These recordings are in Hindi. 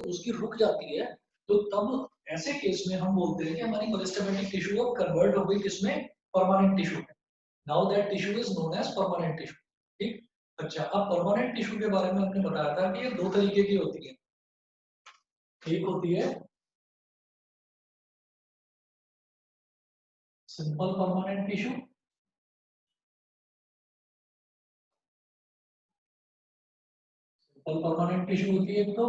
तो उसकी रुक जाती है, तो तब ऐसे केस में हम बोलते हैं कि हमारी मेरिस्टेमेटिक टिश्यू अब कन्वर्ट हो गई किसमें, परमानेंट टिश्यू में। Now that tissue is known as permanent tissue. ठीक। अच्छा, अब परमानेंट टिश्यू के बारे में हमने बताया था कि ये दो तरीके की होती है। एक होती है simple permanent tissue, simple permanent tissue होती है एक तो,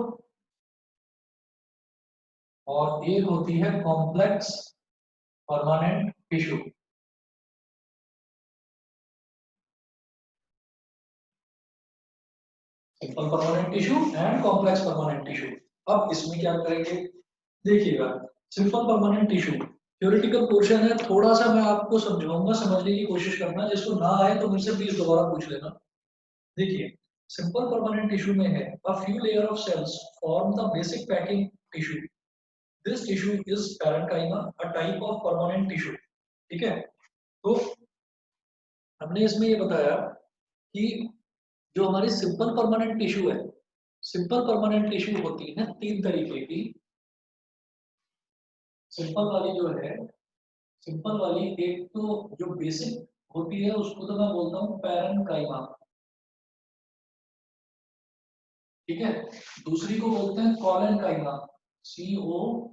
और एक होती है complex permanent tissue. Simple permanent tissue and complex permanent tissue. अब इसमें क्या करेंगे, देखिएगा, simple permanent tissue theoretical portion है, थोड़ा सा मैं आपको समझाऊंगा, समझने की कोशिश करना, जिसको ना आए तो मुझसे प्लीज दोबारा पूछ लेना। देखिए, सिंपल परमानेंट टिश्यू में है a few layer of cells form the basic packing tissue. This tissue is parenchyma, a type of permanent tissue. ठीक है। तो हमने इसमें ये बताया कि जो हमारी सिंपल परमानेंट टिश्यू है, सिंपल परमानेंट टिश्यू होती है तीन तरीके की। सिंपल वाली जो है, सिंपल वाली एक तो जो बेसिक होती है उसको तो मैं बोलता हूँ पैरेन्काइमा। ठीक है। दूसरी को बोलते हैं कॉलेनकाइमा, COLLENCHYMA,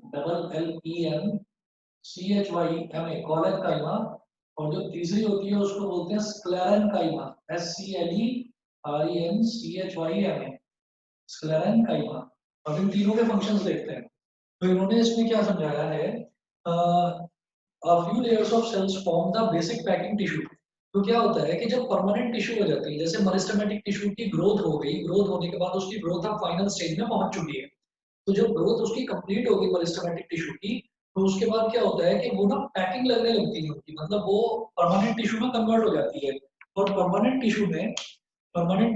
कॉलेनकाइमा। और जो तीसरी होती है उसको बोलते हैं स्क्लेरेनकाइमा, SCLERENCHYMA, स्क्लेरेनकाइमा। अब इन तीनों के फंक्शंस देखते हैं। तो इन्होंने इसमें क्या समझाया है, a few layers of cells form the basic packing tissue। तो क्या होता है कि जब परमानेंट टिश्यू हो जाती है, जैसे मेरिस्टेमेटिक टिश्यू की ग्रोथ हो गई, ग्रोथ होने के बाद उसकी ग्रोथ अब फाइनल स्टेज में पहुंच चुकी है, तो जब ग्रोथ उसकी कंप्लीट होगी मेरिस्टेमेटिक टिश्यू की, तो उसके बाद क्या होता है कि वो ना पैकिंग लगने लगती है उनकी, मतलब वो परमानेंट टिश्यू में कन्वर्ट हो जाती है। और परमानेंट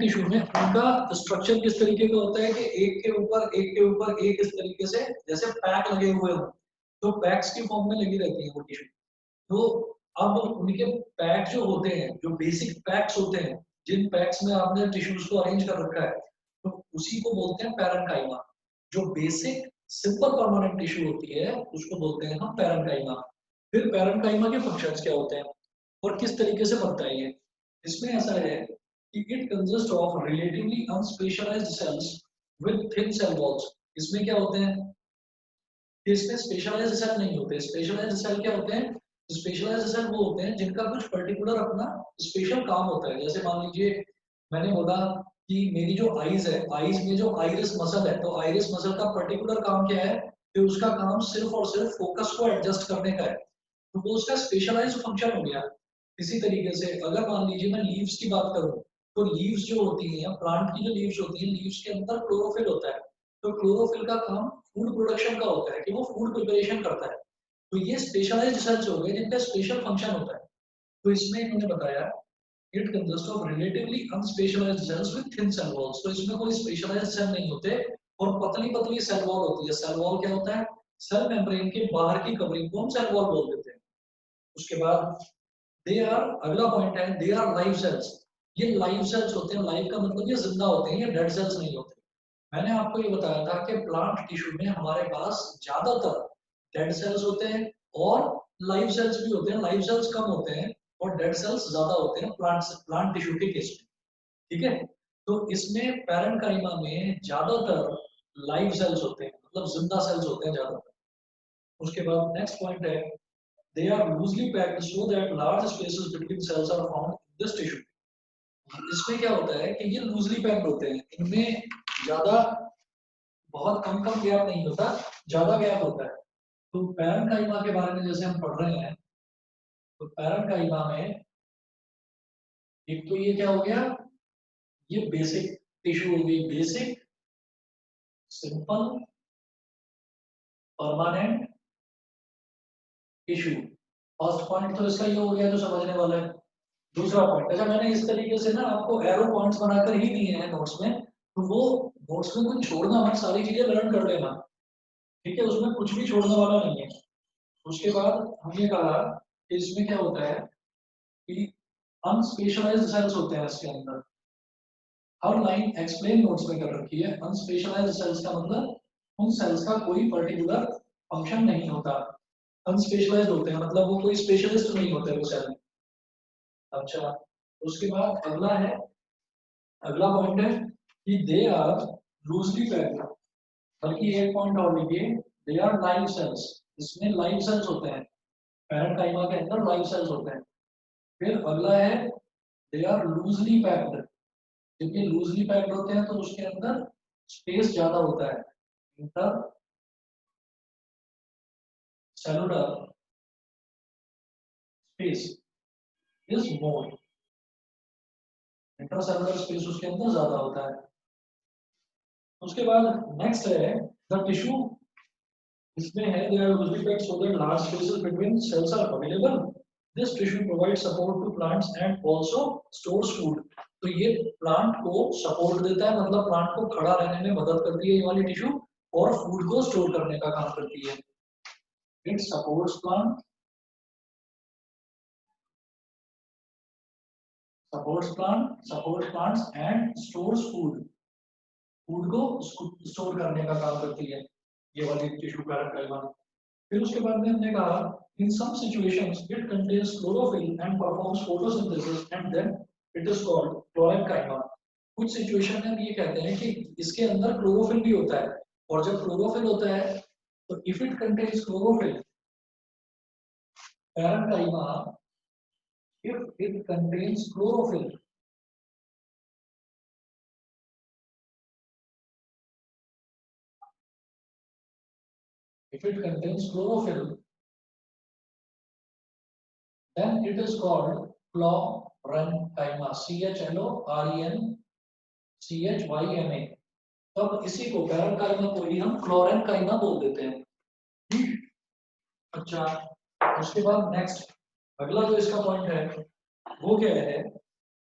टिश्यू में उनका स्ट्रक्चर किस तरीके का होता है कि एक के ऊपर एक के ऊपर एक, इस तरीके से जैसे पैक लगे हुए हो, तो पैक्स की फॉर्म में लगी रहती है वो टिश्यू। तो अब उनके पैक जो होते हैं, जो बेसिक पैक्स होते हैं, जिन पैक्स में आपने टिश्यूज को अरेंज कर रखा है, तो उसी को बोलते हैं पैरेन्काइमा। जो बेसिक सिंपल परमानेंट टिश्यू होती है उसको बोलते हैं हम पैरेन्काइमा। फिर पैरेन्काइमा के फंक्शंस क्या होते हैं और किस तरीके से बनता है ये, इसमें ऐसा है कि it consist of relatively unspecialised cells with thin cell walls. इसमें क्या होते हैं कि इसमें स्पेशलाइज्ड सेल नहीं होते। स्पेशलाइज्ड सेल क्या होते हैं, स्पेशलाइज्ड सेल वो होते हैं जिनका कुछ पर्टिकुलर अपना स्पेशल काम होता है। जैसे मान लीजिए मैंने बोला कि मेरी जो आईज है, आईज में जो आइरिस मसल है, तो आइरिस मसल का पर्टिकुलर काम क्या है कि उसका काम सिर्फ और सिर्फ फोकस को एडजस्ट करने का है, तो वो उसका स्पेशलाइज्ड फंक्शन हो गया। इसी तरीके से अगर मान लीजिए मैं लीव्स की बात करूं, तो लीव्स जो होती हैं, प्लांट की जो लीव्स होती हैं, लीव्स के अंदर क्लोरोफिल होता है। तो क्लोरोफिल का काम फूड प्रोडक्शन का होता है कि वो फूड प्रिपरेशन करता है। तो ये स्पेशलाइज्ड सेल्स हो गए जिनका स्पेशल फंक्शन होता है। तो इसमें इन्होंने बताया it consist of relatively unspecialised cells with thin cell walls. तो इसमें कोई स्पेशलाइज्ड सेल नहीं होते और पतली पतली सेल वॉल होती है। सेल वॉल क्या होता है, सेल मेम्ब्रेन के बाहर की कवरिंग को हम सेल वॉल बोल देते हैं। उसके बाद दे आर, अगला पॉइंट है, दे आर लाइव सेल्स। ये लाइव सेल्स होते हैं, लाइव का मतलब ये जिंदा होते हैं, ये डेड सेल्स नहीं होते। मैंने आपको ये बताया था कि प्लांट टिश्यू में हमारे पास ज्यादातर डेड सेल्स होते हैं और लाइव सेल्स भी होते हैं। लाइव सेल्स कम होते हैं और डेड सेल्स ज्यादा होते हैं प्लांट टिश्यू के केस में। ठीक है। तो इसमें पैरेन्काइमा में ज्यादातर लाइव सेल्स होते हैं, मतलब जिंदा सेल्स होते हैं ज्यादातर। उसके बाद नेक्स्ट पॉइंट है, they are loosely packed so that large spaces between cells are found in this tissue। इसमें क्या होता है कि ये लूजली पैक्ड होते हैं, इनमें ज्यादा, बहुत कम कम गैप नहीं होता, ज्यादा गैप होता है। तो पैरेन्काइमा के बारे में जैसे हम पढ़ रहे हैं, तो पैरेन्काइमा में एक तो ये क्या हो गया, ये बेसिक टिश्यू हो गई, basic simple permanent tissue. First point तो इसका ये हो गया जो समझने वाला है। दूसरा पॉइंट, अच्छा मैंने इस तरीके से ना आपको एरो पॉइंट्स बनाकर ही दिए हैं नोट्स में, तो वो नोट्स में कुछ छोड़ना मत, सारी चीजें लर्न कर लेना। ठीक है, उसमें कुछ भी छोड़ने वाला नहीं है। उसके बाद हमने कहा कि इसमें क्या होता है कि अनस्पेशलाइज्ड सेल्स होते हैं इसके अंदर। हर लाइन एक्सप्लेन नोट्स में कर रखी है। अनस्पेशलाइज्ड सेल्स का मतलब उन सेल्स का कोई पर्टिकुलर फंक्शन नहीं होता, अनस्पेशलाइज्ड होते हैं, मतलब वो कोई स्पेशलिस्ट नहीं होते वो सेल। अच्छा, उसके बाद अगला पॉइंट है कि दे आर लूजली पैक्ड। बल्कि एक पॉइंट और लिखिए, दे आर लाइव सेल्स। इसमें लाइव सेल्स होते हैं, पैरेंकाइमा के अंदर लाइव सेल्स होते हैं। फिर अगला है दे आर लूजली पैक्ड। जब ये लूजली पैक्ड होते हैं तो उसके अंदर स्पेस ज्यादा होता है, inter cellular space is more, intracellular space उसके अंदर ज्यादा होता है। उसके बाद नेक्स्ट है द टिश्यू। इसमें है there are usually packs so that large spaces between cells are available. This tissue provides support to plants and also stores food. तो ये प्लांट को सपोर्ट देता है, मतलब प्लांट को खड़ा रहने में मदद करती है ये वाली टिश्यू, और फूड को स्टोर करने का काम करती है। It supports plants and stores food. Food को स्टोर करने का काम करती है ये वाली टिश्यू पैरेंकाइमा। फिर उसके बाद में हमने कहा in some situations it contains chlorophyll and performs photosynthesis and then it is called chlorenchyma. कुछ सिचुएशन में ये कहते हैं कि इसके अंदर क्लोरोफिल भी होता है, और जब क्लोरोफिल होता है तो if it contains chlorophyll parenchyma, if it contains chlorophyll, if it contains chlorophyll then it is called chlorenchyma, CHLORENCHYMA। तब इसी को पैरेंकाइमा को ही हम क्लोरेंकाइमा बोल देते हैं। अच्छा, उसके बाद नेक्स्ट अगला जो इसका पॉइंट है वो क्या है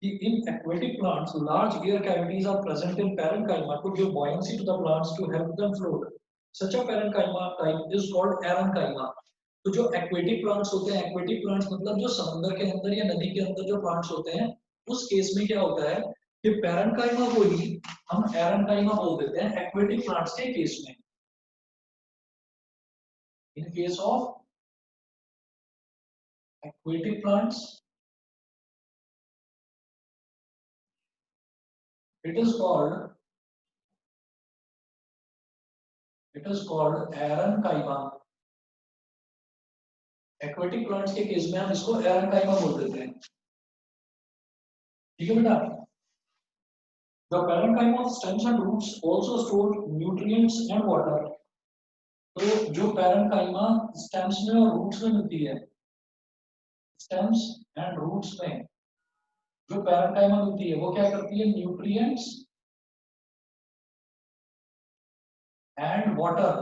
कि in aquatic plants large air cavities are present in parenchyma to give buoyancy to the plants to help them float. Such a parenchyma type is called aerenchyma। तो जो एक्वेटिक प्लांट्स होते हैं, एक्वेटिक प्लांट्स मतलब जो समुद्र के अंदर या नदी के अंदर जो प्लांट्स होते हैं, उस केस में क्या होता है कि पैरेंकाइमा को ही हम एरेंकाइमा बोल देते हैं एक्वेटिक प्लांट्स के केस में। In case of aquatic plants it is called aerenchyma। Aquatic plants के केस में हम इसको एरेंकाइमा बोल देते हैं। ठीक है बेटा। The parenchyma of stems and roots also store nutrients and water। तो जो पैरेंकाइमा स्टेम्स में और रूट्स में मिलती है, स्टेम्स एंड रूट्स में जो पैरेंकाइमा मिलती है वो क्या करती है, न्यूट्रिएंट्स एंड वाटर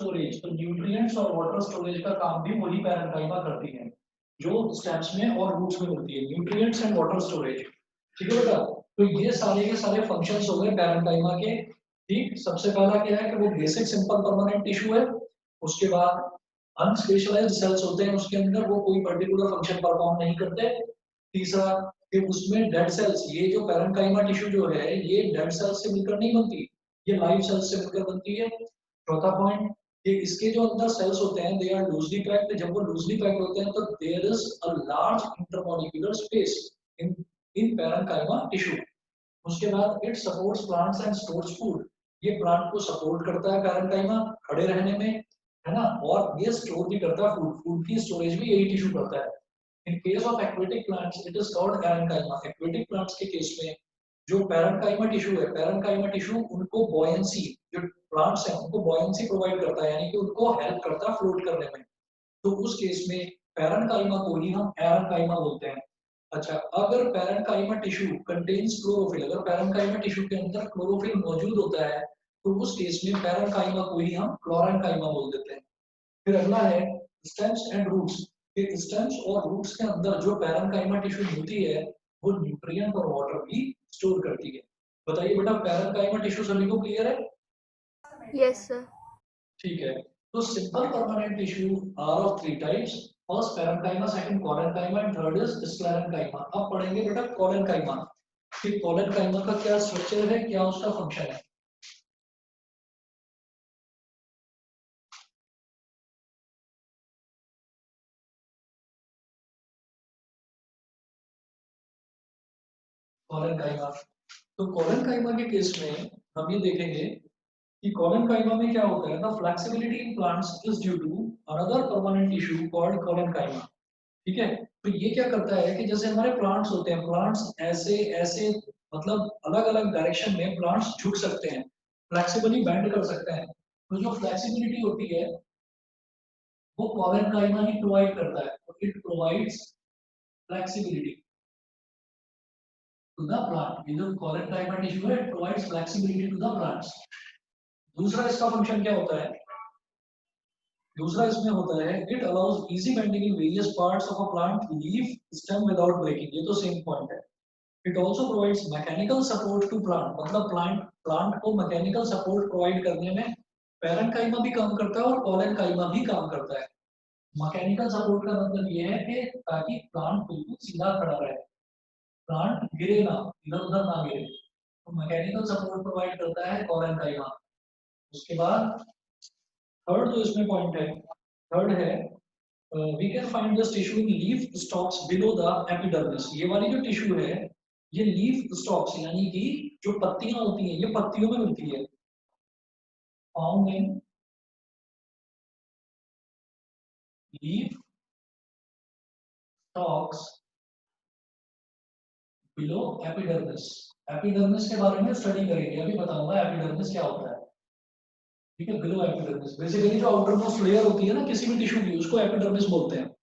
स्टोरेज। तो न्यूट्रिएंट्स और वाटर स्टोरेज का काम भी वही पैरेंकाइमा करती है जो स्टेम्स में और रूट्स में मिलती है, न्यूट्रिएंट्स एंड वाटर स्टोरेज। ठीक है बेटा। तो ये सारे के सारे फंक्शंस हो गए पैरेंकाइमा के। ठीक, सबसे पहला क्या है कि वो बेसिक सिंपल परमानेंट टिश्यू है। उसके बाद अनस्पेशलाइज्ड सेल्स होते हैं उसके अंदर, वो कोई पर्टिकुलर फंक्शन परफॉर्म नहीं करते। तीसरा कि उसमें डेड सेल्स, ये जो पैरेंकाइमा टिश्यू जो है ये डेड सेल्स से मिलकर नहीं बनती, ये लाइव सेल्स से मिलकर बनती है। चौथा पॉइंट कि इसके जो अंदर सेल्स होते हैं दे आर लूजली पैक्ड। जब वो लूजली पैक्ड होते हैं तो there is a large intermolecular space in parenchyma tissue. उसके बाद it supports plants and stores food. ये प्लांट को सपोर्ट करता है पैरेंकाइमा खड़े रहने में, है ना, और ये स्टोर भी करता है फूड, फूड की स्टोरेज भी यही टिश्यू करता है। In case of aquatic plants it is called parenchyma. Aquatic plants के केस में जो पैरेंकाइमा टिश्यू है, पैरेंकाइमा टिश्यू उनको बॉयंसी, जो प्लांट्स हैं उनको बॉयंसी प्रोवाइड करता है, यानी कि उनको हेल्प करता है फ्लोट करने में। तो उस केस में पैरेंकाइमा को ही हम एरेंकाइमा बोलते हैं। अच्छा, अगर पैरेंकाइमा टिश्यू कंटेन्स क्लोरोफिल, अगर पैरेंकाइमा टिश्यू के अंदर क्लोरोफिल मौजूद होता है तो उस केस में पैरेंकाइमा को ही हम क्लोरेंकाइमा बोल देते हैं। फिर अगला है स्टेम्स एंड रूट्स। कि स्टेम्स और रूट्स के अंदर जो पैरेंकाइमा टिश्यू होती है वो न्यूट्रिएंट और वाटर भी स्टोर करती है। बताइए बेटा, पैरेंकाइमा टिश्यू सभी को क्लियर है? Yes sir. ठीक है। तो simple permanent tissue are of three types, first parenchyma, second collenchyma and third is sclerenchyma. अब पढ़ेंगे बेटा कोलेनकाइमा कि कोलेनकाइमा का क्या स्ट्रक्चर है, क्या उसका फंक्शन है। कोलेनकाइमा। तो कोलेनकाइमा के केस में हम ये देखेंगे कि कोलेनकाइमा में क्या होता है, the flexibility in plants is due to another permanent tissue called collenchyma. ठीक है, तो ये क्या करता है कि जैसे हमारे प्लांट्स होते हैं, प्लांट्स ऐसे ऐसे मतलब अलग अलग डायरेक्शन में प्लांट्स झुक सकते हैं, फ्लेक्सिबली बेंड कर सकते हैं। तो जो फ्लेक्सिबिलिटी होती है वो कोलेनकाइमा ही प्रोवाइड करता है। तो it provides flexibility to the plant. ये जो कोलेनकाइमा टिश्यू है, it provides flexibility to the plants. दूसरा इसका फंक्शन क्या होता है, दूसरा इसमें होता है it allows easy bending in various parts of a plant leaf stem without breaking. ये तो सेम पॉइंट है। It also provides mechanical support to plant, मतलब प्लांट को मैकेनिकल सपोर्ट प्रोवाइड करने में पैरेन्काइमा भी काम करता है और कोलेनकाइमा भी काम करता है। मैकेनिकल सपोर्ट का मतलब ये है कि ताकि प्लांट बिल्कुल सीधा खड़ा रहे, प्लांट गिरे ना, इधर उधर ना गिरे, तो मैकेनिकल सपोर्ट प्रोवाइड करता है कोलेनकाइमा। उसके बाद थर्ड जो इसमें पॉइंट है, थर्ड है we can find this tissue in leaf stalks below the epidermis. ये वाली जो टिश्यू है ये लीफ स्टॉक्स यानी कि जो पत्तियां होती हैं ये पत्तियों में मिलती है। Found in leaf stalks below epidermis. Epidermis के बारे में स्टडी करेंगे, अभी बताऊंगा एपिडर्मिस क्या होता है। ठीक है, बिलो एपिडर्मिस बेसिकली जो आउटर मोस्ट लेयर होती है ना किसी भी टिश्यू की, उसको एपिडर्मिस बोलते हैं।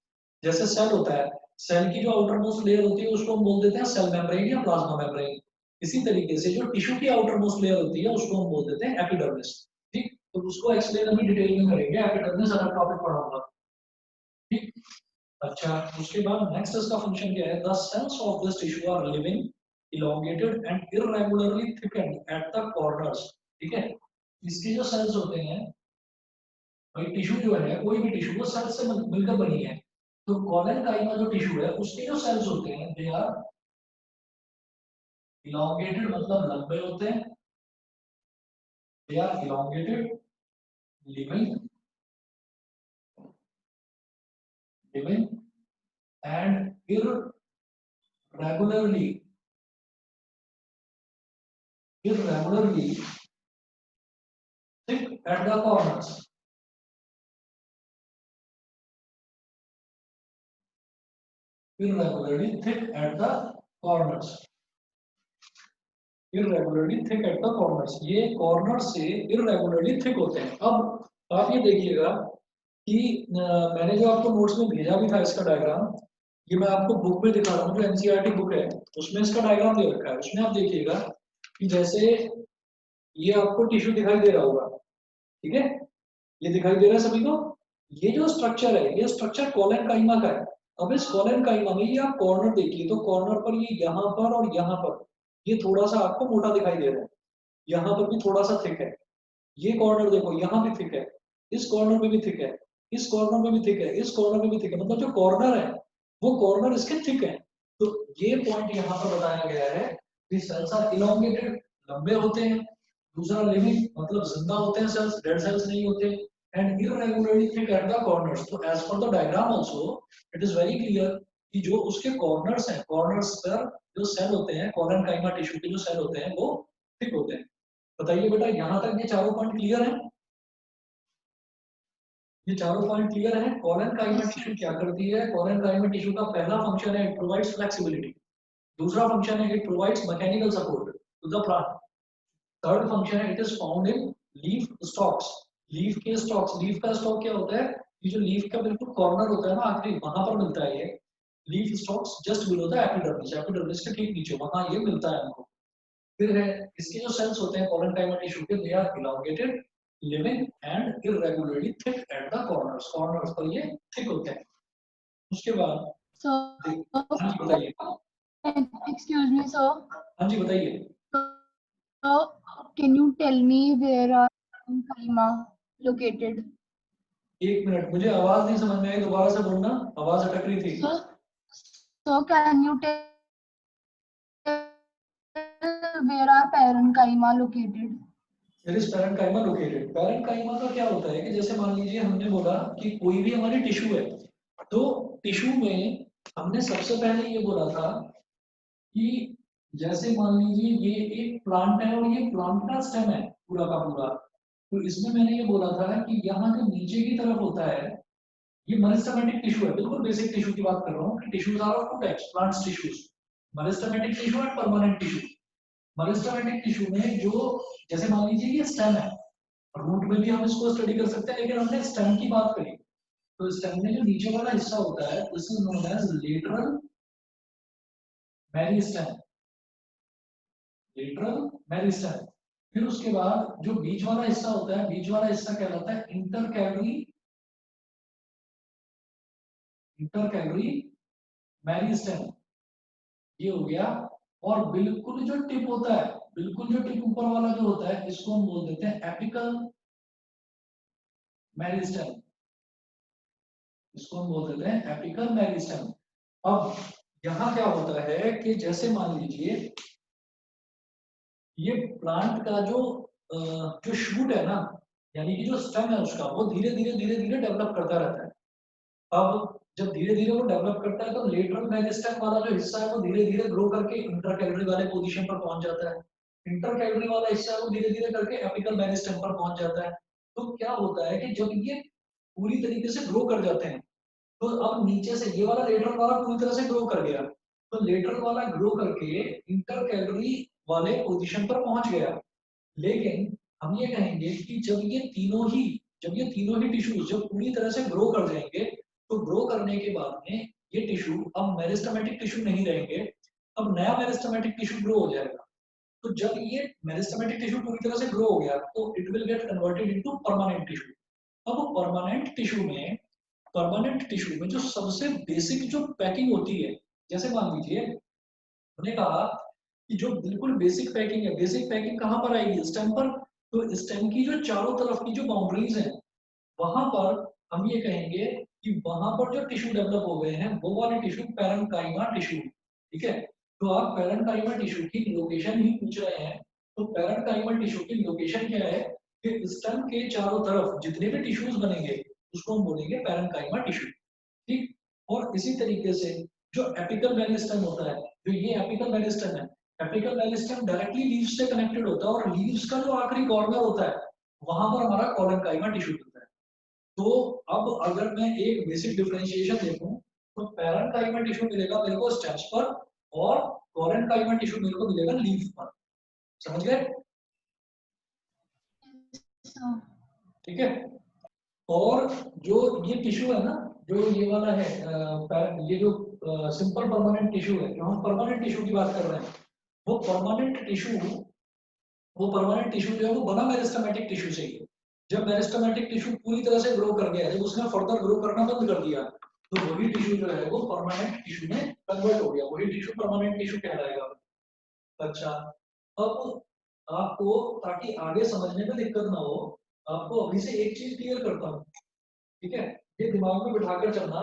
जैसे सेल होता है, सेल की जो आउटर मोस्ट लेयर होती है उसको हम बोल देते हैं सेल मेम्ब्रेन या प्लाज्मा मेम्ब्रेन। इसी तरीके से जो टिश्यू की आउटर मोस्ट लेयर होती है उसको हम बोल देते हैं एपिडर्मिस। ठीक, तो उसको एक्सप्लेन अभी डिटेल में करेंगे, एपिडर्मिस अलग टॉपिक पढ़ाऊंगा। ठीक, अच्छा उसके बाद नेक्स्ट इसका फंक्शन क्या है, the cells of this tissue are living elongated and irregularly thickened at the corners। ठीक है, इसके जो सेल्स होते हैं, भाई टिश्यू जो है कोई भी टिश्यू वो सेल से मिलकर बनी है। तो कोलेनकाइमा जो टिश्यू है उसके जो सेल्स होते हैं दे आर elongated, मतलब लंबे होते हैं, they are elongated, living and irregularly thick at the corners। irregularly thick at the corners। irregularly thick at the corners, ये कॉर्नर से irregularly thick होते हैं। अब आप ये देखिएगा कि मैंने जो आपको नोट्स में भेजा भी था इसका डायग्राम, ये मैं आपको बुक में दिखा रहा हूँ, जो एनसीईआरटी बुक है उसमें इसका डायग्राम दे रखा है। उसमें आप देखिएगा कि जैसे ये आपको टिश्यू दिखाई दे रहा होगा, ठीक है, ये दिखाई दे रहा है सभी को। ये जो स्ट्रक्चर है ये स्ट्रक्चर कोलेनकाइमा का है। अब इस कोलेनकाइमा में ये आप कॉर्नर देखिए, तो कॉर्नर पर ये यहाँ पर और यहाँ पर ये थोड़ा सा आपको मोटा दिखाई दे रहा है, यहाँ पर भी थोड़ा सा थिक है। ये कॉर्नर देखो यहाँ भी थिक है, इस कॉर्नर में भी थिक है, इस कॉर्नर में भी थिक है, इस कॉर्नर में भी थिक है, मतलब जो कॉर्नर है वो कॉर्नर इसके थिक है। तो ये पॉइंट यहाँ पर बताया गया है कि सेल्स आर इलोंगेटेड, लंबे होते हैं। दूसरा लिविंग, मतलब जिंदा होते हैं सेल्स, डेड सेल्स नहीं होते। And irregularly thick at the corners. तो एज पर the diagram also it is very clear कि जो उसके कॉर्नर्स हैं, कॉर्नर्स पर जो सेल होते हैं कोलेनकाइमा टिश्यू के जो सेल होते हैं वो थिक होते हैं। बताइए बेटा, यहाँ तक ये चारों पॉइंट क्लियर है? ये चारों पॉइंट क्लियर है? कोलेनकाइमा टिश्यू क्या करती है? कोलेनकाइमा टिश्यू का पहला फंक्शन है इट प्रोवाइड्स फ्लेक्सिबिलिटी। दूसरा फंक्शन है it provides mechanical support to the plant. Third function है it is found in leaf stalks. Leaf के स्टॉक्स, लीफ का स्टॉक क्या होता है, ये जो लीफ का बिल्कुल कॉर्नर होता है ना आखिरी, वहां पर मिलता है ये leaf stocks, just below the epidermis. Epidermis के ठीक नीचे वहां ये मिलता है हमको। फिर है इसके जो सेल्स होते हैं कोलेनकाइमा टिश्यू के, they are elongated, living and irregularly thick at the corners. Corners पर ये थिक होते हैं। उसके बाद So, हाँ जी बताइए। excuse me, sir. हाँ जी बताइए। So, can you tell me where are Kaima located? एक मिनट, मुझे आवाज नहीं समझ में आई, दोबारा से बोलना, आवाज अटक रही थी। So can you tell where are parenchyma located? Where is parenchyma located? parenchyma का क्या होता है कि जैसे मान लीजिए हमने बोला कि कोई भी हमारी टिश्यू है, तो टिश्यू में हमने सबसे पहले ये बोला था कि जैसे मान लीजिए ये एक प्लांट है और ये प्लांट का स्टेम है पूरा का पूरा, तो इसमें मैंने ये बोला था कि यहाँ जो नीचे की तरफ होता है ये मेरिस्टेमेटिक टिश्यू है, बिल्कुल बेसिक टिश्यू की बात कर रहा हूँ कि tissues are of two types, plants tissues, meristematic tissue and permanent tissue. Meristematic tissue में जो, जैसे मान लीजिए ये स्टेम है, रूट में भी हम इसको स्टडी कर सकते हैं, लेकिन हमने स्टेम की बात करी, तो स्टेम में जो नीचे वाला हिस्सा होता है this is known as lateral meristem, lateral meristem. फिर उसके बाद जो बीच वाला हिस्सा होता है, बीच वाला हिस्सा कहलाता है इंटरकैलरी, इंटरकैलरी मेरिस्टेम, ये हो गया। और बिल्कुल जो टिप होता है, बिल्कुल जो टिप ऊपर वाला जो होता है इसको हम बोल देते हैं एपिकल मेरिस्टेम, इसको हम बोल देते हैं एपिकल मेरिस्टेम। अब यहाँ क्या होता है कि जैसे मान लीजिए ये प्लांट का जो शूट है ना, यानी कि जो स्टेम है उसका, वो धीरे धीरे डेवलप करता रहता है। अब जब धीरे धीरे वो डेवलप करता है तो लेटरल मेरिस्टेम वाला जो हिस्सा है वो धीरे धीरे ग्रो करके इंटरकैलरी वाले पोजीशन पर पहुंच जाता है, इंटरकैलरी वाला हिस्सा है वो धीरे धीरे करके एपिकल मेरिस्टेम पर पहुंच जाता है। तो क्या होता है कि जब ये पूरी तरीके से ग्रो कर जाते हैं, तो अब नीचे से ये वाला लेटरल वाला पूरी तरह से ग्रो कर गया, तो लेटरल वाला ग्रो करके इंटरकैलरी वाले पोजीशन पर पहुंच गया। लेकिन हम ये कहेंगे कि जब ये तीनों ही टिश्यूज जब पूरी तरह से ग्रो कर जाएंगे, तो ग्रो करने के बाद में ये टिश्यू अब मेरिस्टेमेटिक टिश्यू नहीं रहेंगे, अब नया मेरिस्टेमेटिक टिश्यू ग्रो हो जाएगा। तो जब ये मेरिस्टेमेटिक टिश्यू पूरी तरह से ग्रो हो गया तो it will get converted into permanent tissue. अब परमानेंट टिश्यू में जो सबसे बेसिक जो पैकिंग होती है, जैसे मान लीजिए हमने कहा कि जो बिल्कुल बेसिक पैकिंग है, बेसिक पैकिंग कहाँ पर आएगी, स्टेम पर। तो स्टेम की जो चारों तरफ की जो बाउंड्रीज हैं, वहां पर हम ये कहेंगे कि वहां पर जो टिश्यू डेवलप हो गए हैं वो वाले टिश्यू पैरेन्काइमा टिश्यू, ठीक है। तो आप पैरेन्काइमा टिश्यू की लोकेशन ही पूछ रहे हैं, तो पैरेन्काइमा टिश्यू की लोकेशन क्या है कि स्टेम के चारों तरफ जितने भी टिश्यूज बनेंगे उसको हम बोलेंगे पैरेन्काइमा टिश्यू, ठीक। और इसी तरीके से जो एपिकल मेरिस्टेम होता है, जो ये एपिकल मेरिस्टेम है, एपिकल मेरिस्टेम डायरेक्टली लीव्स से कनेक्टेड होता है, और लीव्स का जो आखिरी कॉर्नर होता है वहां पर हमारा कोलेनकाइमा टिश्यू होता है। तो अब अगर मैं एक बेसिक डिफरेंशिएशन देखूं, तो पैरेन्काइमा टिश्यू मिलेगा मेरे को स्टेम्स पर, और कोलेनकाइमा टिश्यू मेरे को मिलेगा लीफ पर। समझ गए? ठीक है। और जो ये टिश्यू है ना, जो ये वाला है ये जो सिंपल परमानेंट टिश्यू है, जो हम परमानेंट टिश्यू की बात कर रहे हैं, वो परमानेंट टिश्यू वो परमानेंट टिश्यू जो है वो बना मेरिस्टेमेटिक टिश्यू से ही है। जब मेरिस्टेमेटिक टिश्यू पूरी तरह से ग्रो कर गया, जब उसने फर्दर ग्रो करना बंद कर दिया, तो वही टिश्यू जो है वो परमानेंट टिश्यू में कन्वर्ट हो गया, वही टिश्यू परमानेंट टिश्यू कहलाएगा। अच्छा, अब आपको, ताकि आगे समझने में दिक्कत ना हो, आपको अभी से एक चीज क्लियर करता हूँ, ठीक है। ये दिमाग में बिठाकर चलना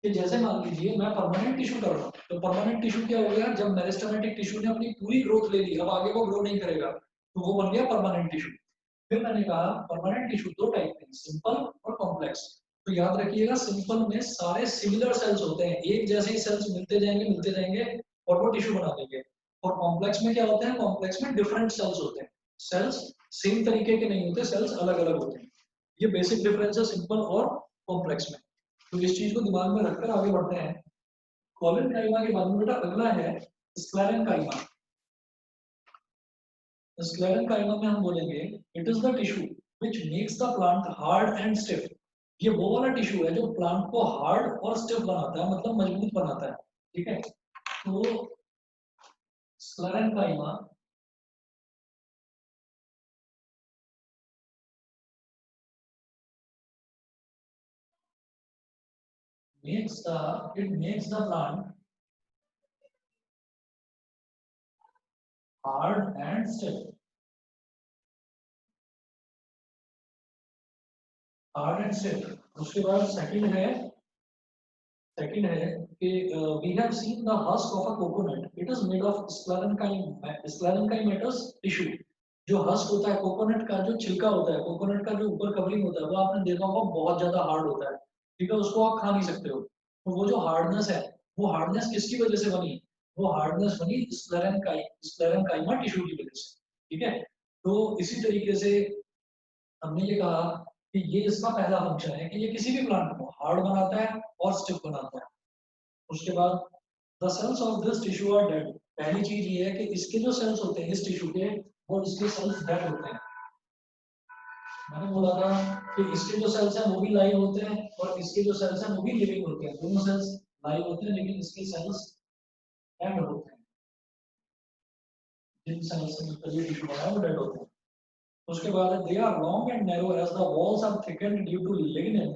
कि जैसे मान लीजिए मैं परमानेंट टिश्यू कर रहा हूँ, तो परमानेंट टिश्यू क्या हो गया, जब मेरिस्टेमेटिक टिश्यू ने अपनी पूरी ग्रोथ ले ली, अब आगे वो ग्रो नहीं करेगा, तो वो बन गया परमानेंट टिश्यू। फिर मैंने कहा परमानेंट टिश्यू दो टाइप के, सिंपल और कॉम्प्लेक्स। तो याद रखिएगा, सिंपल में सारे सिमिलर सेल्स होते हैं, एक जैसे ही सेल्स मिलते जाएंगे और वो टिश्यू बना देंगे। और कॉम्प्लेक्स में क्या होता है, कॉम्प्लेक्स में डिफरेंट सेल्स होते हैं, सेल्स सेम तरीके के नहीं होते, सेल्स अलग अलग होते हैं। ये बेसिक डिफरेंस है सिंपल और कॉम्प्लेक्स में। तो इस चीज को दिमाग में रखकर आगे बढ़ते हैं। कोलेनकाइमा के बाद में बेटा अगला है स्क्लेरेनकाइमा। स्क्लेरेनकाइमा में हम बोलेंगे it is the tissue which makes the plant hard and stiff. ये वो वाला टिश्यू है जो प्लांट को हार्ड और स्टिफ बनाता है, मतलब मजबूत बनाता है, ठीक है। तो sclerenchyma makes the plant hard and stiff, hard and stiff. उसके बाद सेकंड है कि we have seen the husk of a coconut, it is made of sclerenchymatous tissue. जो हस्क होता है कोकोनट का, जो छिलका होता है कोकोनट का, जो ऊपर कवरिंग होता है, वो आपने देखा होगा बहुत ज्यादा हार्ड होता है, ठीक है, उसको आप खा नहीं सकते हो। तो वो जो हार्डनेस है, वो हार्डनेस किसकी वजह से बनी, वो हार्डनेस बनी स्क्लेरेंकाइमा टिश्यू की वजह से, ठीक है। तो इसी तरीके से हमने ये कहा कि ये इसका पहला फंक्शन है कि ये किसी भी प्लांट को हार्ड बनाता है और स्टिफ बनाता है। उसके बाद the cells of this tissue are dead. पहली चीज ये है कि इसके जो सेल्स होते हैं इस टिश्यू के, वो इसके सेल्स डेड होते हैं। मैंने बोला था कि इसके जो सेल्स हैं वो भी लाइव होते हैं और इसके जो सेल्स हैं वो भी लिविंग होते हैं। दोनों सेल्स लाइव होते हैं लेकिन इसके सेल्स डेड होते हैं। जिन सेल्स से मिलकर ये टिश्यू बना है वो डेड होते हैं। उसके बाद they are long and narrow as the walls are thickened due to lignin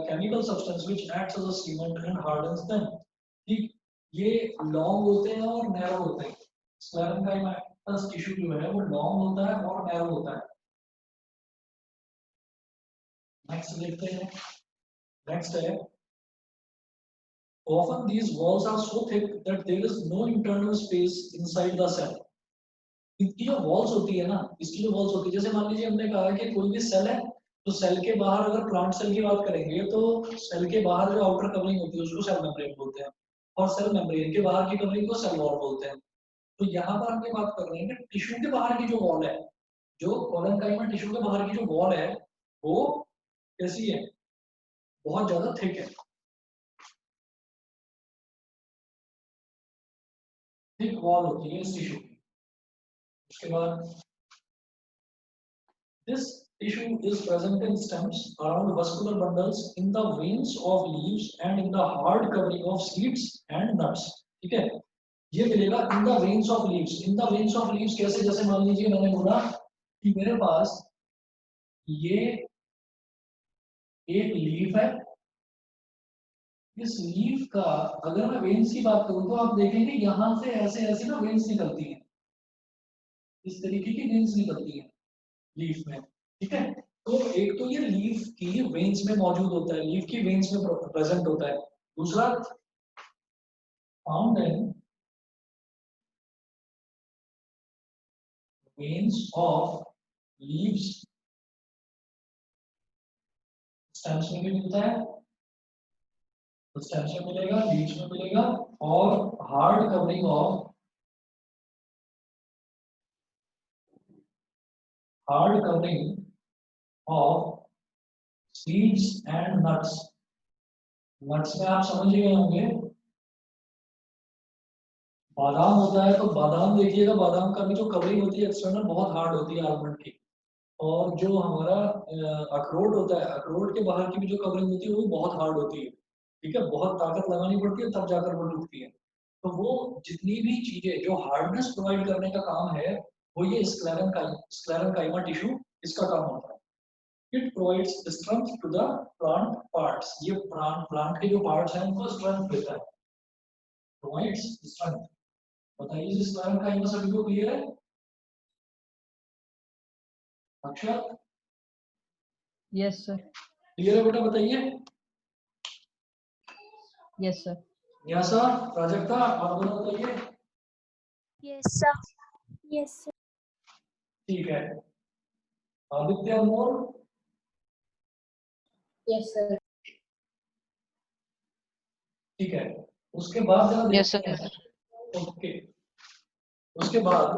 chemical substance which acts as a cement and hardens them। ठीक, ये लॉन्ग होते हैं और नैरो होते हैं। स्क्लेरेंकाइमाटस टिश्यू जो है वो लॉन्ग होता है और नैरो होता है। नेक्स्ट देखते हैं। नेक्स्ट है often these walls are so thick that there is no internal space inside the cell। इनकी जो वॉल्स होती है ना, इसकी जो वॉल्स होती है, जैसे मान लीजिए हमने कहा कि कोई भी सेल है, तो सेल के बाहर अगर प्लांट सेल की बात करेंगे तो सेल के बाहर जो आउटर कवरिंग होती है उसको सेल मेम्ब्रेन बोलते हैं और सेल मेम्ब्रेन के बाहर की कवरिंग को सेल वॉल बोलते हैं। तो यहाँ पर हम ये बात कर रहे हैं कि टिश्यू के बाहर की जो वॉल है, जो कोलेनकाइमा टिश्यू के बाहर की जो वॉल है वो कैसी है, बहुत ज्यादा थिक है। थिक वॉल होती है इस टिश्यू की। उसके बाद this tissue is present in stems around vascular bundles in the veins of leaves and in the hard covering of seeds and nuts। ठीक है, ये मिलेगा in the veins of leaves. In the veins of leaves कैसे, जैसे मान लीजिए मैंने बोला कि मेरे पास ये एक लीफ है, इस लीफ का अगर मैं वेन्स की बात करूं तो आप देखेंगे यहां से ऐसे ऐसे ना वेन्स निकलती हैं, इस तरीके की वेन्स निकलती हैं लीफ में। ठीक है, तो एक तो ये लीफ की वेन्स में मौजूद होता है, लीफ की वेन्स में प्रेजेंट होता है। दूसरा found in veins of leaves, stems में भी मिलता है, तो स्टेम्स में मिलेगा, लीव्स में मिलेगा, और hard covering of seeds and nuts. Nuts में आप समझ गए होंगे, बादाम होता है तो बादाम देखिएगा, बादाम का भी जो कवरिंग होती है एक्सटर्नल बहुत हार्ड होती है आलमंड की। और जो हमारा अखरोट होता है, अखरोट के बाहर की भी जो कवरिंग होती है वो बहुत हार्ड होती है। ठीक है, बहुत ताकत लगानी पड़ती है तब जाकर वो टूटती है। तो वो जितनी भी चीजें जो हार्डनेस प्रोवाइड करने का काम है वो ये स्क्लेरेंकाइमा टिश्यू इसका काम होता है। It provides strength to the plant parts. ये प्लांट के जो पार्ट्स हैं उनको स्ट्रेंथ देता है, प्रोवाइड्स स्ट्रेंथ। बताइए इस स्क्लेरेंकाइमा सभी को क्लियर है? अक्षर यस सर। क्लियर है बेटा, बताइए। Yes sir. न्यासा, प्राजक्ता, आप दोनों बताइए। Yes, sir. Yes, sir. ठीक है, आदित्य, अनमोल, Yes, sir. ठीक है। उसके बाद जरा यस देखते सर। हैं। ओके, उसके बाद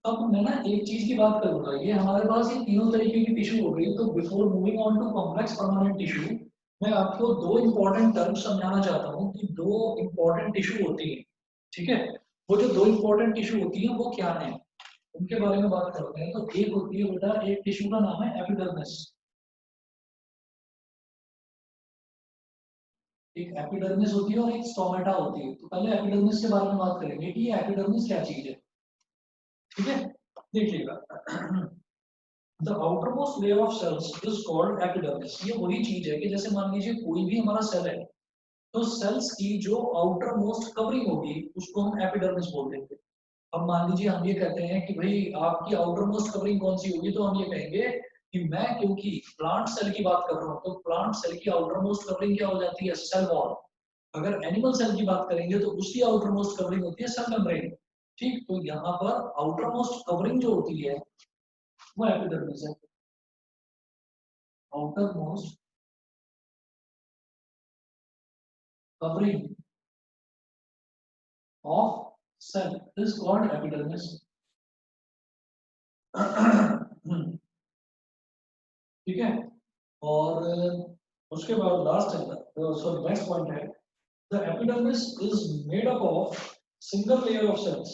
अब मैं ना एक चीज की बात करूंगा। ये हमारे पास ये तीनों तरीके की टिश्यू हो गई। तो before moving on to complex permanent tissue, मैं आपको दो इंपॉर्टेंट टर्म्स समझाना चाहता हूँ कि दो इंपॉर्टेंट टिश्यू होती है। ठीक है, वो जो दो इंपॉर्टेंट टिश्यू होती है वो क्या है, उनके बारे में बात करते हैं। तो एक होती है बेटा, एक टिश्यू का नाम है एपिडर्मिस। एक एपिडर्मिस होती है और एक स्टोमेटा होती है। तो पहले एपिडर्मिस के बारे में बात करेंगे कि ये एपिडर्मिस क्या चीज है। ठीक है, देखिएगा, the outermost layer of cells is called epidermis. ये वही चीज है कि जैसे मान लीजिए कोई भी हमारा सेल है, तो सेल्स की जो आउटर मोस्ट कवरिंग होगी उसको हम एपिडर्मिस बोल देंगे। अब मान लीजिए हम ये कहते हैं कि भाई आपकी आउटर मोस्ट कवरिंग कौन सी होगी, तो हम ये कहेंगे कि मैं क्योंकि प्लांट सेल की बात कर रहा हूँ तो प्लांट सेल की आउटर मोस्ट कवरिंग क्या हो जाती है, सेल वॉल। अगर एनिमल सेल की बात करेंगे तो उसकी आउटर मोस्ट कवरिंग होती है सेल मेम्ब्रेन। ठीक, तो यहाँ पर आउटर मोस्ट कवरिंग जो होती है वो एपिडर्मिस है। Outer most covering of cell is called epidermis. ठीक है, और उसके बाद लास्ट सॉरी नेक्स्ट पॉइंट है, the epidermis is made up of single layer of cells.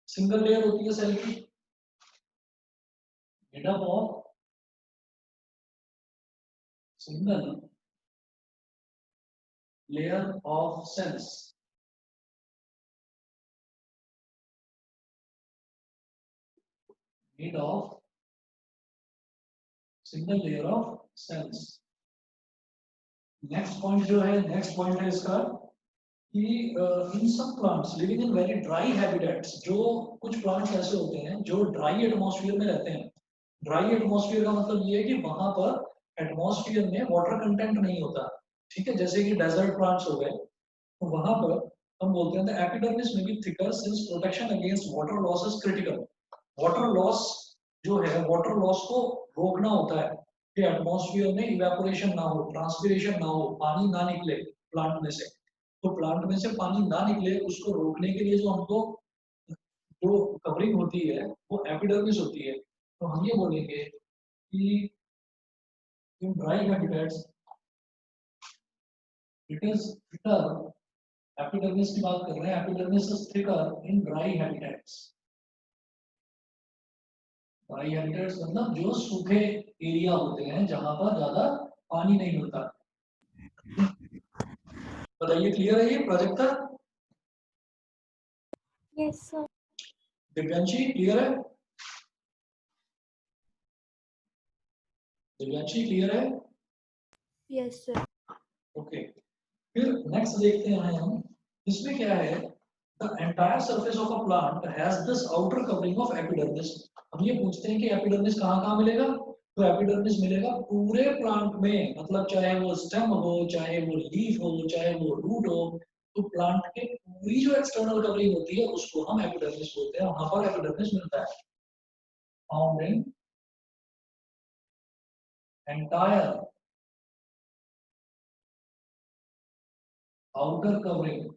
Single layer होती है सेल की, made up of single layer of cells. Made of single layer of cells. Next point जो है, next point है इसका कि in some plants living in very dry habitats, जो कुछ plants ऐसे होते हैं जो dry atmosphere में रहते हैं. Dry atmosphere का मतलब ये है कि वहां पर atmosphere में water content नहीं होता. ठीक है, जैसे कि desert plants हो गए, तो वहां पर हम बोलते हैं the epidermis may be thicker since protection against water loss is critical. Water loss जो है, वाटर लॉस को रोकना होता है कि एटमॉस्फेयर में इवेपोरेशन ना हो, ट्रांसपिरेशन ना हो, पानी ना निकले प्लांट में से. तो प्लांट में से पानी ना निकले, उसको रोकने के लिए जो हमको जो कवरिंग होती है वो एपिडर्मिस होती है. तो हम ये बोलेंगे कि in dry habitats it is thicker. Epidermis की बात कर रहे हैं, epidermis is thicker in dry habitats. Dry habitats मतलब जो सूखे एरिया होते हैं जहां पर ज्यादा पानी नहीं मिलता. बताइए, क्लियर है ये प्रोजेक्ट का? Yes, sir. दिव्यांशी क्लियर है? दिव्यांशी क्लियर है? Yes, sir. ओके, फिर नेक्स्ट देखते हैं हम. इसमें क्या है, the entire surface of a plant has this outer covering of epidermis. हम ये पूछते हैं कि एपिडर्मिस कहाँ कहाँ मिलेगा. तो एपिडर्मिस मिलेगा पूरे प्लांट में, मतलब चाहे वो स्टेम हो, चाहे वो लीफ हो, चाहे वो रूट हो. तो प्लांट के पूरी जो एक्सटर्नल कवरिंग होती है उसको हम एपिडर्मिस बोलते हैं. वहां पर एपिडर्मिस मिलता है. Found in entire outer covering.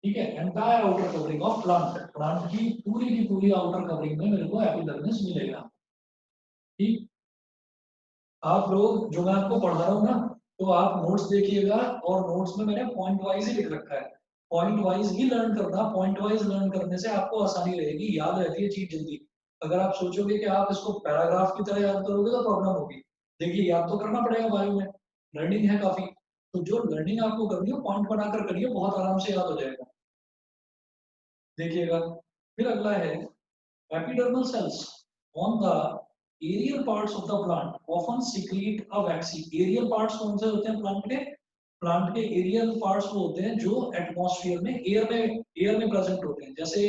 ठीक है, entire outer covering of plant. Plant की पूरी आउटर कवरिंग में मेरे को एपिडर्मिस मिलेगा. ठीक, आप लोग जो मैं आपको पढ़ा रहा हूँ ना, तो आप नोट्स देखिएगा, और नोट्स में मैंने पॉइंट वाइज ही लिख रखा है. पॉइंट वाइज ही लर्न करना. पॉइंट वाइज लर्न करने से आपको आसानी रहेगी, याद रहती है चीज जल्दी. अगर आप सोचोगे कि आप इसको पैराग्राफ की तरह याद करोगे तो प्रॉब्लम होगी. देखिए, याद तो करना पड़ेगा, बायो में लर्निंग है काफी. तो जो लर्निंग आपको करनी है पॉइंट बनाकर करिए, बहुत आराम से याद हो जाएगा. देखिएगा, फिर अगला है epidermal cells on the aerial parts of the plant often secrete a waxy. Aerial parts कौन से होते हैं प्लांट के? प्लांट के एरियल पार्ट्स वो होते हैं जो एटमॉस्फेयर में एयर में प्रेजेंट होते हैं. जैसे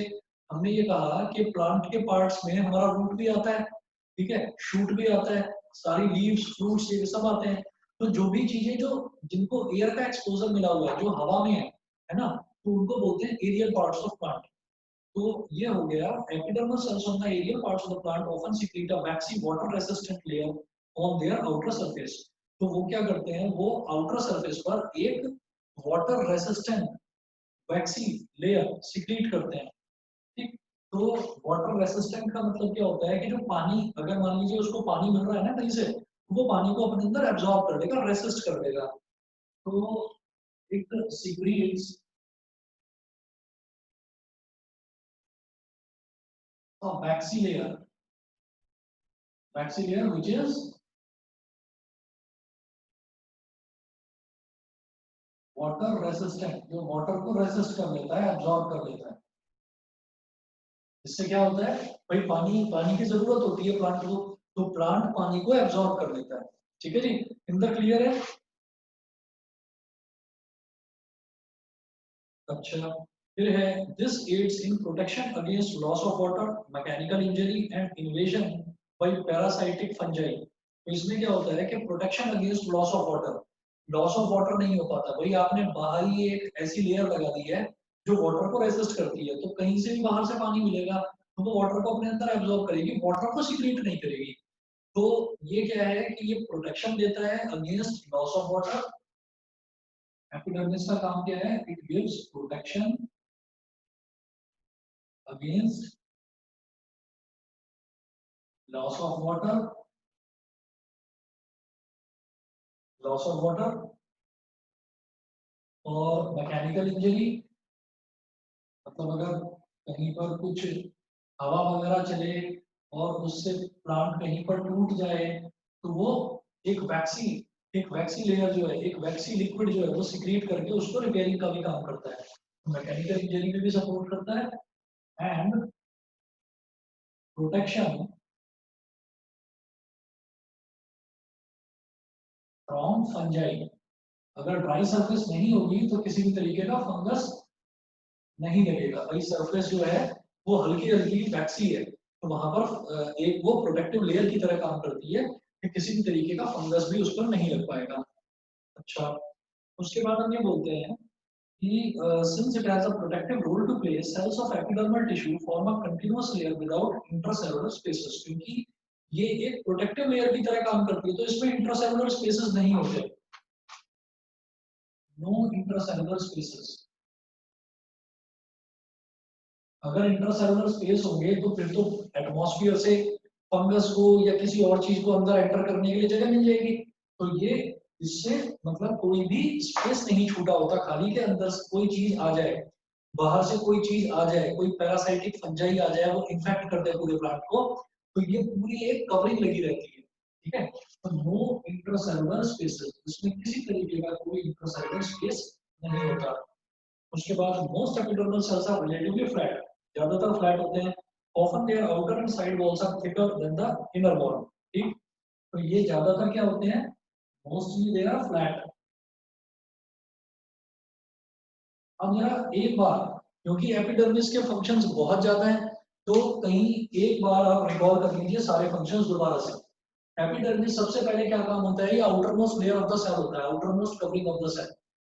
हमने ये कहा कि प्लांट के पार्ट्स में हमारा रूट भी आता है, ठीक है, शूट भी आता है, सारी लीव्स, फ्रूट्स, ये सब आते हैं. तो जो भी चीजें जो जिनको एयर का एक्सपोजर मिला हुआ है, जो हवा में है ना, तो उनको बोलते हैं एरियल पार्ट्स ऑफ प्लांट. तो ये हो गया epidermal cells on the aerial parts of the plant often secrete a waxy water resistant layer on their outer surface. तो वो क्या करते हैं, वो आउटर सरफेस पर एक water resistant waxy layer secret करते हैं. ठीक, तो वाटर रेसिस्टेंट का मतलब क्या होता है कि जो पानी, अगर मान लीजिए उसको पानी मिल रहा है ना कहीं से, तो वो पानी को अपने अंदर एब्जॉर्ब कर लेगा, रेसिस्ट कर देगा. तो it secrets a waxy layer which is water resistant, जो वाटर को रेसिस्ट कर लेता है, एब्जॉर्ब कर लेता है. इससे क्या होता है भाई, पानी की जरूरत होती है प्लांट को, तो प्लांट पानी को एब्जॉर्ब कर लेता है. ठीक है जी, इंदर क्लियर है? अच्छा, फिर है this aids in protection against loss of water, mechanical injury and invasion by parasitic fungi. तो इसमें क्या होता है कि protection against loss of water. Loss of water नहीं हो पाता भाई, आपने बाहर ही एक ऐसी लेयर लगा दी है जो वाटर को रेसिस्ट करती है, तो कहीं से भी बाहर से पानी मिलेगा तो वो वाटर को अपने अंदर एब्जॉर्ब करेगी, वाटर को सीक्रेट नहीं करेगी. तो ये क्या है कि ये प्रोटेक्शन देता है against loss of water epidermis का काम क्या है? It gives protection against loss of water, और मैकेनिकल इंजरी। मतलब अगर कहीं पर कुछ हवा वगैरह चले और उससे प्लांट कहीं पर टूट जाए तो वो एक वैक्सी लेयर जो है, एक वैक्सी लिक्विड जो है वो सिक्रीट करके उसको रिपेयरिंग का भी काम करता है, मैकेनिकल इंजरी में भी सपोर्ट करता है एंड प्रोटेक्शन फ्रॉम फंजाई। अगर ड्राई सरफेस नहीं होगी तो किसी भी तरीके का फंगस नहीं लगेगा। भाई सरफेस जो है वो हल्की हल्की वैक्सी है, तो वहां पर एक वो प्रोटेक्टिव लेयर की तरह काम करती है कि किसी भी तरीके का फंगस भी उस पर नहीं लग पाएगा। अच्छा, उसके बाद हम ये बोलते हैं कि since it has a protective role to play, cells of epidermal tissue form a continuous layer without intracellular spaces। क्योंकि ये एक प्रोटेक्टिव लेयर की तरह काम करती है तो इसमें इंट्रासेलुलर स्पेसेस नहीं होते, नो इंट्रासेलुलर स्पेसेस। अगर इंट्रासेलुलर स्पेस होंगे तो फिर तो एटमॉस्फेयर से फंगस को या किसी और चीज को अंदर एंटर करने के लिए जगह मिल जाएगी। तो ये इससे मतलब कोई भी स्पेस नहीं छूटा होता, खाली के अंदर से कोई चीज आ जाए, बाहर से कोई चीज आ जाए, कोई पैरासाइटिक फंजाई आ जाए, वो इन्फेक्ट कर दे पूरे प्लांट को, तो ये पूरी एक कवरिंग लगी रहती है। ठीक है, तो नो इंट्रासेलुलर स्पेसेस, इसमें किसी तरीके का कोई इंट्रासेलुलर स्पेस नहीं होता। उसके बाद most epidermal cells are relatively flat, ज्यादातर फ्लैट होते हैं। Often their outer and side walls are thicker than the inner wall. ठीक, तो ये ज्यादातर क्या होते हैं? Mostly they are flat. अब जरा एक बार, क्योंकि एपिडर्मिस के फंक्शंस बहुत ज्यादा हैं, तो कहीं एक बार आप रिकॉल कर लीजिए सारे फंक्शंस दोबारा से। एपिडर्मिस सबसे पहले क्या काम होता है? ये outer most layer of the cell होता है, outer most covering of the cell.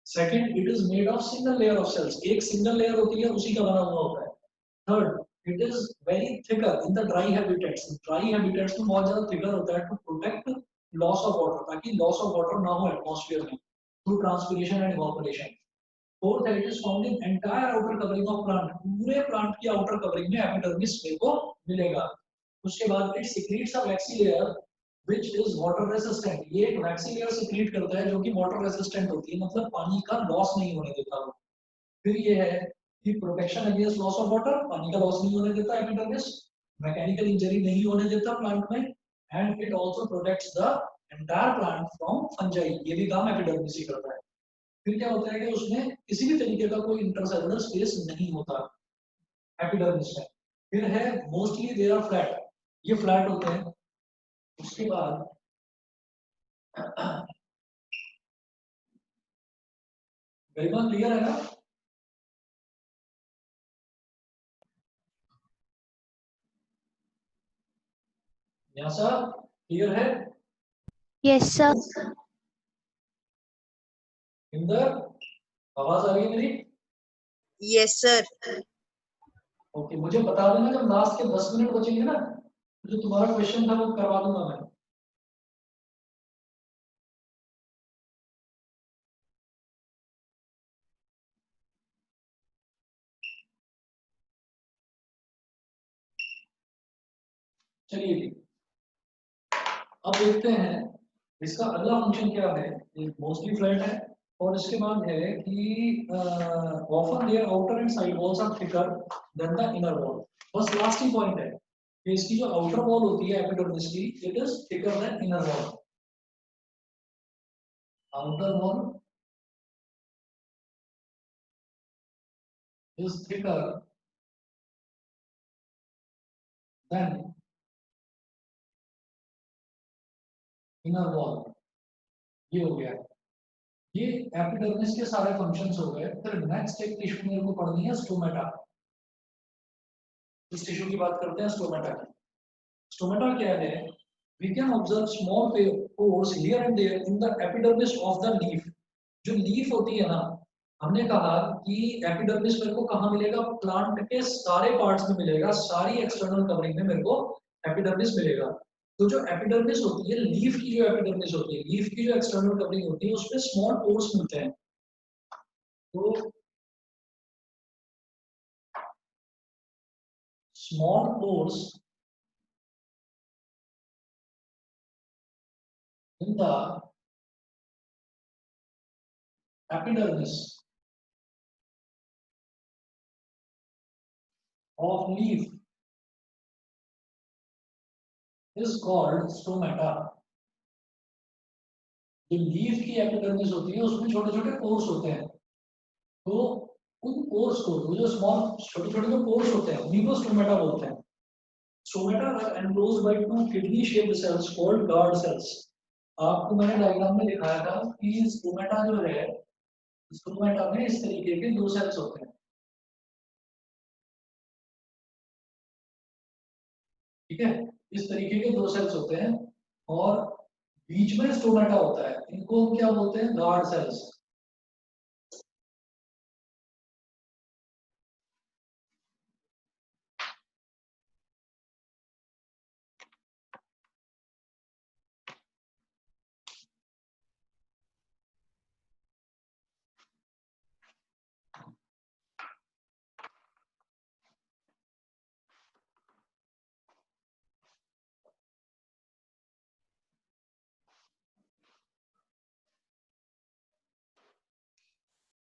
Second, it is made of single layer of cells, एक सिंगल लेयर होती है, उसी का बना हुआ होता है। Third, it is very thicker in the dry habitats, dry habitats में बहुत ज्यादा थिकर होता है to protect loss of water, ताकि लॉस ऑफ वाटर ना हो एटमॉस्फेयर में through transpiration and evaporation. Fourth, it is found in entire outer covering of plant, पूरे प्लांट की आउटर कवरिंग में एपिडर्मिस मेरे को मिलेगा। उसके बाद it secretes a waxy layer which is water resistant, ये एक वैक्सी लेयर सिक्रीट करता है जो कि वाटर रेसिस्टेंट होती है, मतलब पानी का लॉस नहीं होने देता वो। फिर ये है कि protection against loss of water, पानी का लॉस नहीं होने देता एपिडर्मिस, मैकेनिकल इंजरी नहीं होने देता प्लांट में, and it also protects the entire plant from fungi, ये भी काम एपिडर्मिस ही करता है। फिर क्या होता है कि उसमें किसी भी तरीके का कोई इंटरसेलुलर स्पेस नहीं होता एपिडर्मिस में। फिर है मोस्टली दे आर फ्लैट, ये फ्लैट होते हैं। उसके बाद गरिमा क्लियर है ना? न्यासा क्लियर है? Yes, sir. इंदर, आवाज आ रही है मेरी? Yes sir. ओके, मुझे बता देना जब लास्ट के 10 मिनट बचेंगे ना, जो तुम्हारा क्वेश्चन था वो करवा दूंगा मैं। चलिए ठीक, अब देखते हैं इसका अगला फंक्शन क्या है। ये मोस्टली फ्लैट है, और इसके बाद है कि often their outer and side walls are thicker than the inner wall. बस लास्ट ही पॉइंट है कि इसकी जो आउटर वॉल होती है एपिडर्मिस की, it is thicker than inner wall. Outer wall is thicker than inner wall। ये हो गया, ये एपिडर्मिस के सारे फंक्शंस हो गए। फिर नेक्स्ट एक टिश्यू मेरे को पढ़नी है स्टोमेटा। इस टिश्यू की बात करते हैं, स्टोमेटा की। स्टोमेटा क्या है? we can observe small pores here and there in the epidermis of the leaf। जो लीफ होती है ना, हमने कहा कि एपिडर्मिस मेरे को कहाँ मिलेगा? प्लांट के सारे पार्ट्स में मिलेगा, सारी एक्सटर्नल कवरिंग में मेरे को एपिडर्मिस मिलेगा। तो जो एपिडर्मिस होती है, लीफ की जो एपिडर्मिस होती है, लीफ की जो एक्सटर्नल कवरिंग होती है, उसमें स्मॉल पोर्स मिलते हैं। तो small pores in the epidermis of leaf is called stomata. जो लीफ की एपिडर्मिस होती है उसमें छोटे छोटे पोर्स होते हैं, तो उन पोर्स को, जो स्मॉल छोटे छोटे जो पोर्स होते हैं उन्हीं को स्टोमेटा बोलते हैं. Stomata are enclosed by two kidney shaped cells called guard cells. आपको मैंने डायग्राम में दिखाया था कि स्टोमेटा जो है, स्टोमेटा में इस तरीके के दो सेल्स होते हैं, ठीक है, इस तरीके के दो सेल्स होते हैं और बीच में स्टोमेटा होता है. इनको क्या बोलते हैं? Guard cells.